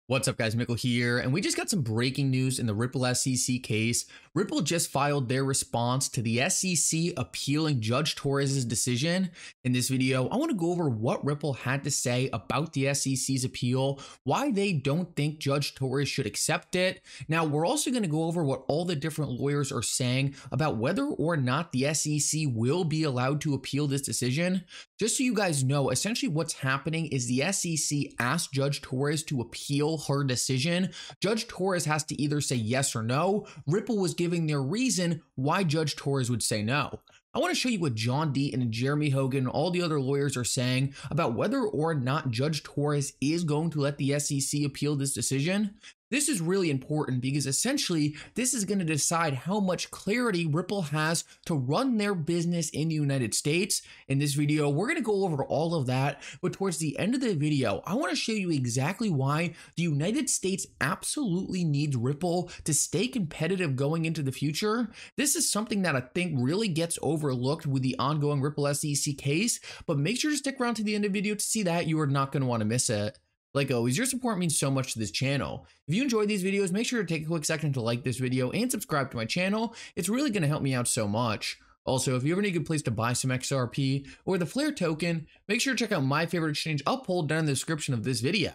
What's up, guys? Mickle here, and we just got some breaking news in the Ripple SEC case. Ripple just filed their response to the SEC appealing Judge Torres' decision. In this video, I want to go over what Ripple had to say about the SEC's appeal, why they don't think Judge Torres should accept it. Now, we're also going to go over what all the different lawyers are saying about whether or not the SEC will be allowed to appeal this decision. Just so you guys know, essentially what's happening is the SEC asked Judge Torres to appeal her decision. Judge Torres has to either say yes or no. Ripple was giving their reason why Judge Torres would say no. I want to show you what John Deaton and Jeremy Hogan and all the other lawyers are saying about whether or not Judge Torres is going to let the SEC appeal this decision. This is really important because essentially this is going to decide how much clarity Ripple has to run their business in the United States. In this video, we're going to go over all of that, but towards the end of the video, I want to show you exactly why the United States absolutely needs Ripple to stay competitive going into the future. This is something that I think really gets overlooked with the ongoing Ripple SEC case, but make sure to stick around to the end of the video to see that. You are not going to want to miss it. Like always, your support means so much to this channel. If you enjoy these videos, make sure to take a quick second to like this video and subscribe to my channel. It's really going to help me out so much. Also, if you ever need a good place to buy some XRP or the Flare token, make sure to check out my favorite exchange uphold down in the description of this video.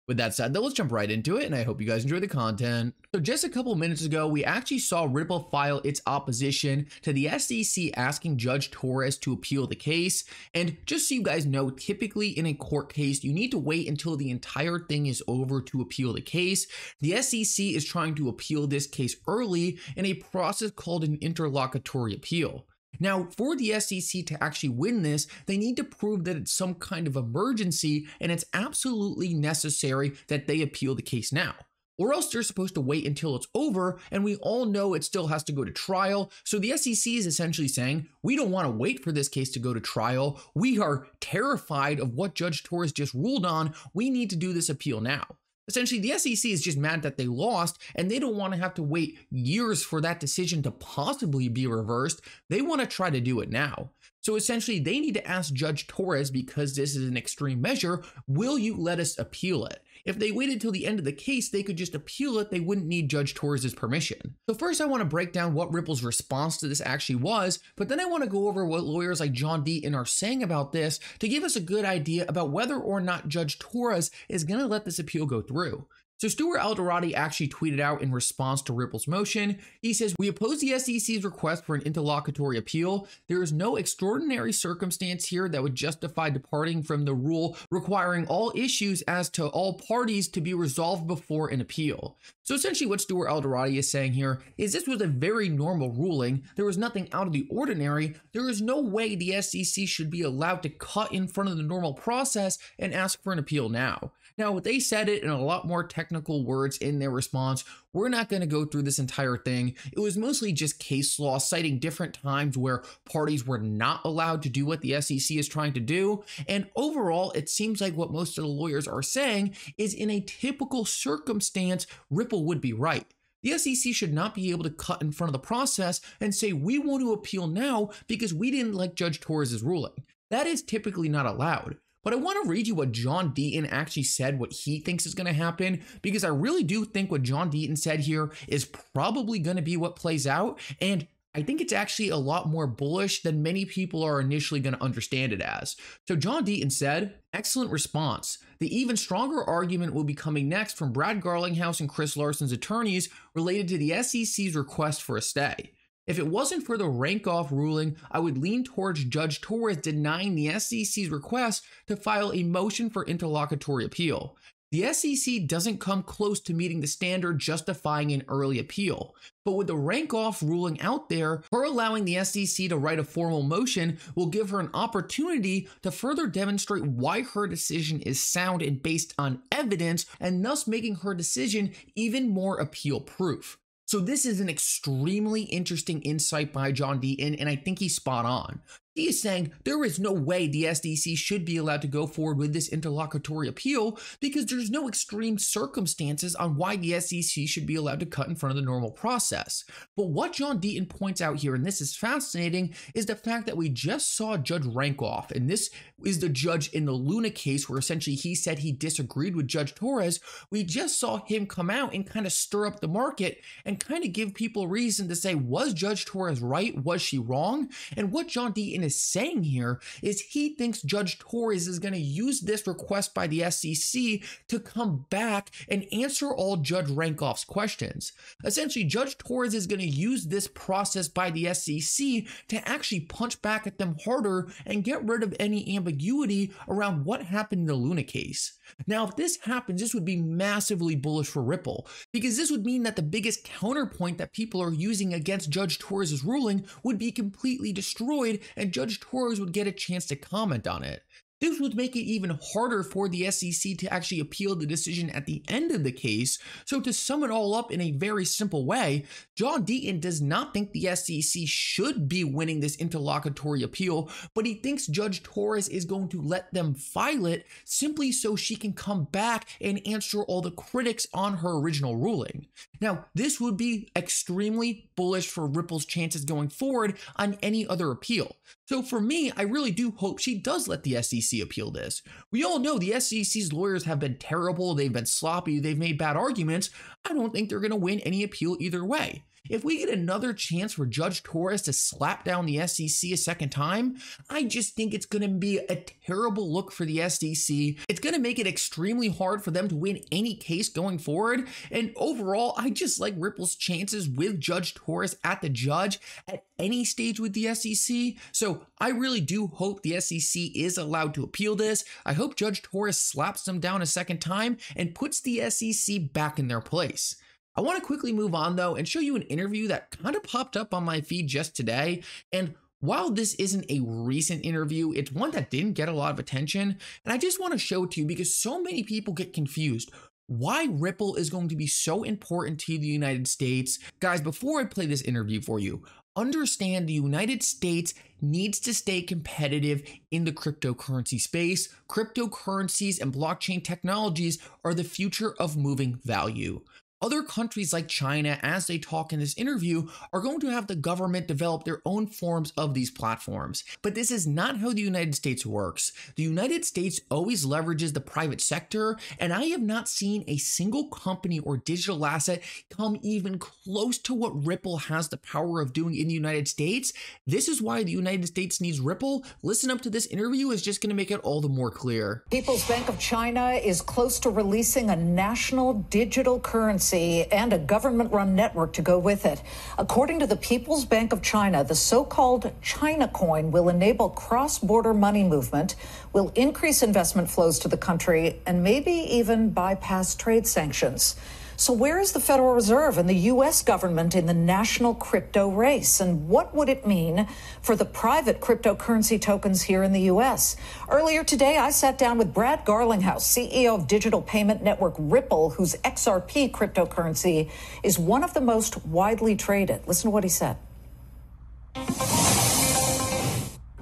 With that said, though, let's jump right into it, and I hope you guys enjoy the content. So just a couple minutes ago, we actually saw Ripple file its opposition to the SEC asking Judge Torres to appeal the case. And just so you guys know, typically in a court case, you need to wait until the entire thing is over to appeal the case. The SEC is trying to appeal this case early in a process called an interlocutory appeal. Now, for the SEC to actually win this, they need to prove that it's some kind of emergency and it's absolutely necessary that they appeal the case now. Or else they're supposed to wait until it's over, and we all know it still has to go to trial. So the SEC is essentially saying, we don't want to wait for this case to go to trial. We are terrified of what Judge Torres just ruled on. We need to do this appeal now. Essentially, the SEC is just mad that they lost, and they don't want to have to wait years for that decision to possibly be reversed. They want to try to do it now. So essentially, they need to ask Judge Torres, because this is an extreme measure, will you let us appeal it? If they waited till the end of the case, they could just appeal it. They wouldn't need Judge Torres' permission. So first, I want to break down what Ripple's response to this actually was, but then I want to go over what lawyers like John Deaton are saying about this to give us a good idea about whether or not Judge Torres is going to let this appeal go through. So Stuart Alderati actually tweeted out in response to Ripple's motion. He says, "We oppose the SEC's request for an interlocutory appeal. There is no extraordinary circumstance here that would justify departing from the rule requiring all issues as to all parties to be resolved before an appeal." So essentially what Stuart Alderati is saying here is this was a very normal ruling. There was nothing out of the ordinary. There is no way the SEC should be allowed to cut in front of the normal process and ask for an appeal now. Now, they said it in a lot more technical words in their response. We're not going to go through this entire thing. It was mostly just case law, citing different times where parties were not allowed to do what the SEC is trying to do. And overall, it seems like what most of the lawyers are saying is in a typical circumstance, Ripple would be right. The SEC should not be able to cut in front of the process and say, we want to appeal now because we didn't like Judge Torres' ruling. That is typically not allowed. But I want to read you what John Deaton actually said, what he thinks is going to happen, because I really do think what John Deaton said here is probably going to be what plays out. And I think it's actually a lot more bullish than many people are initially going to understand it as. So John Deaton said, "Excellent response. The even stronger argument will be coming next from Brad Garlinghouse and Chris Larson's attorneys related to the SEC's request for a stay. If it wasn't for the rank-off ruling, I would lean towards Judge Torres denying the SEC's request to file a motion for interlocutory appeal. The SEC doesn't come close to meeting the standard justifying an early appeal. But with the rank-off ruling out there, her allowing the SEC to write a formal motion will give her an opportunity to further demonstrate why her decision is sound and based on evidence, and thus making her decision even more appeal-proof." So this is an extremely interesting insight by John Deaton, and I think he's spot on. He is saying there is no way the SEC should be allowed to go forward with this interlocutory appeal because there's no extreme circumstances on why the SEC should be allowed to cut in front of the normal process. But what John Deaton points out here, and this is fascinating, is the fact that we just saw Judge Rakoff, and this is the judge in the Luna case where essentially he said he disagreed with Judge Torres. We just saw him come out and kind of stir up the market and kind of give people reason to say, was Judge Torres right? Was she wrong? And what John Deaton is saying here is he thinks Judge Torres is going to use this request by the SEC to come back and answer all Judge Rakoff's questions. Essentially, Judge Torres is going to use this process by the SEC to actually punch back at them harder and get rid of any ambiguity around what happened in the Luna case. Now, if this happens, this would be massively bullish for Ripple, because this would mean that the biggest counterpoint that people are using against Judge Torres' ruling would be completely destroyed, and Judge Torres would get a chance to comment on it. This would make it even harder for the SEC to actually appeal the decision at the end of the case. So to sum it all up in a very simple way, John Deaton does not think the SEC should be winning this interlocutory appeal, but he thinks Judge Torres is going to let them file it simply so she can come back and answer all the critics on her original ruling. Now, this would be extremely bullish for Ripple's chances going forward on any other appeal. So for me, I really do hope she does let the SEC appeal this. We all know the SEC's lawyers have been terrible, they've been sloppy, they've made bad arguments. I don't think they're going to win any appeal either way. If we get another chance for Judge Torres to slap down the SEC a second time, I just think it's going to be a terrible look for the SEC. It's going to make it extremely hard for them to win any case going forward. And overall, I just like Ripple's chances with Judge Torres at the judge at any stage with the SEC. So I really do hope the SEC is allowed to appeal this. I hope Judge Torres slaps them down a second time and puts the SEC back in their place. I want to quickly move on though and show you an interview that kind of popped up on my feed just today. And while this isn't a recent interview, it's one that didn't get a lot of attention. And I just want to show it to you because so many people get confused why Ripple is going to be so important to the United States. Guys, before I play this interview for you, understand the United States needs to stay competitive in the cryptocurrency space. Cryptocurrencies and blockchain technologies are the future of moving value. Other countries like China, as they talk in this interview, are going to have the government develop their own forms of these platforms. But this is not how the United States works. The United States always leverages the private sector, and I have not seen a single company or digital asset come even close to what Ripple has the power of doing in the United States. This is why the United States needs Ripple. Listen up to this interview, is just going to make it all the more clear. People's Bank of China is close to releasing a national digital currency and a government-run network to go with it. According to the People's Bank of China, the so-called China coin will enable cross-border money movement, will increase investment flows to the country, and maybe even bypass trade sanctions. So where is the Federal Reserve and the U.S. government in the national crypto race? And what would it mean for the private cryptocurrency tokens here in the U.S.? Earlier today, I sat down with Brad Garlinghouse, CEO of digital payment network Ripple, whose XRP cryptocurrency is one of the most widely traded. Listen to what he said.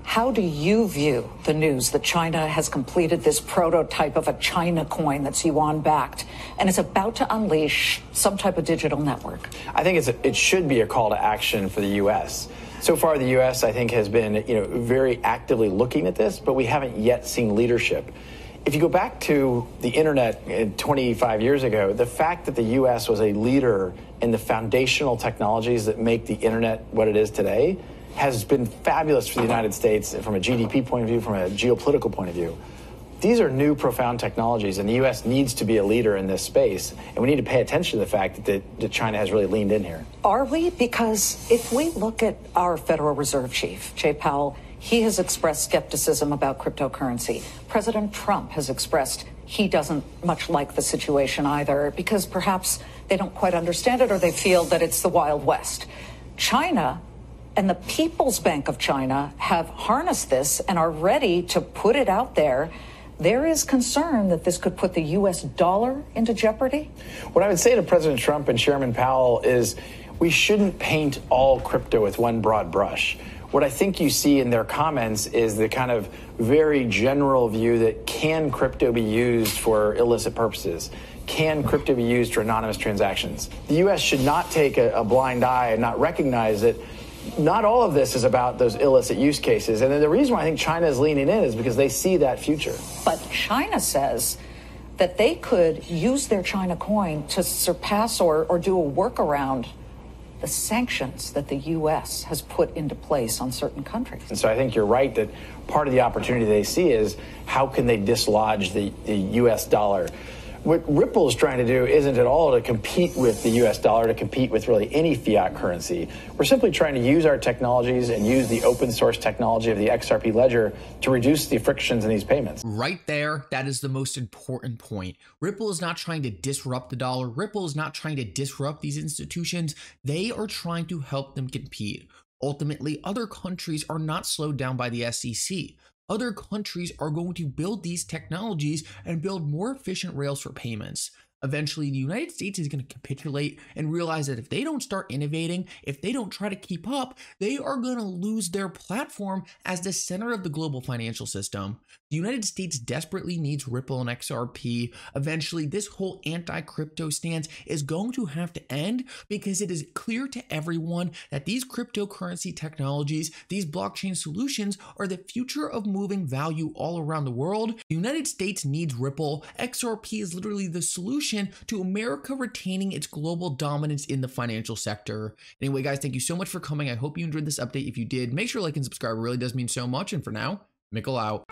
How do you view the news that China has completed this prototype of a China coin that's yuan-backed and is about to unleash some type of digital network? I think it should be a call to action for the U.S. So far, the U.S., I think, has been very actively looking at this, but we haven't yet seen leadership. If you go back to the internet 25 years ago, the fact that the U.S. was a leader in the foundational technologies that make the internet what it is today has been fabulous for the United States from a GDP point of view, from a geopolitical point of view. These are new, profound technologies, and the U.S. needs to be a leader in this space, and we need to pay attention to the fact that China has really leaned in here. Are we? Because if we look at our Federal Reserve Chief, Jay Powell, he has expressed skepticism about cryptocurrency. President Trump has expressed he doesn't much like the situation either, because perhaps they don't quite understand it or they feel that it's the Wild West. China and the People's Bank of China have harnessed this and are ready to put it out there. There is concern that this could put the U.S. dollar into jeopardy. What I would say to President Trump and Chairman Powell is we shouldn't paint all crypto with one broad brush. What I think you see in their comments is the kind of very general view that can crypto be used for illicit purposes? Can crypto be used for anonymous transactions? The U.S. should not take a blind eye and not recognize that not all of this is about those illicit use cases. And then the reason why I think China is leaning in is because they see that future. But China says that they could use their China coin to surpass or do a workaround the sanctions that the U.S. has put into place on certain countries. And so I think you're right that part of the opportunity they see is how can they dislodge the U.S. dollar. What Ripple is trying to do isn't at all to compete with the U.S. dollar, to compete with really any fiat currency. We're simply trying to use our technologies and use the open source technology of the XRP ledger to reduce the frictions in these payments. Right there, that is the most important point. Ripple is not trying to disrupt the dollar. Ripple is not trying to disrupt these institutions. They are trying to help them compete. Ultimately, other countries are not slowed down by the SEC. Other countries are going to build these technologies and build more efficient rails for payments. Eventually, the United States is going to capitulate and realize that if they don't start innovating, if they don't try to keep up, they are going to lose their platform as the center of the global financial system. The United States desperately needs Ripple and XRP. Eventually, this whole anti-crypto stance is going to have to end because it is clear to everyone that these cryptocurrency technologies, these blockchain solutions are the future of moving value all around the world. The United States needs Ripple. XRP is literally the solution to America retaining its global dominance in the financial sector. Anyway, guys, thank you so much for coming. I hope you enjoyed this update. If you did, make sure to like and subscribe. It really does mean so much. And for now, Mickle out.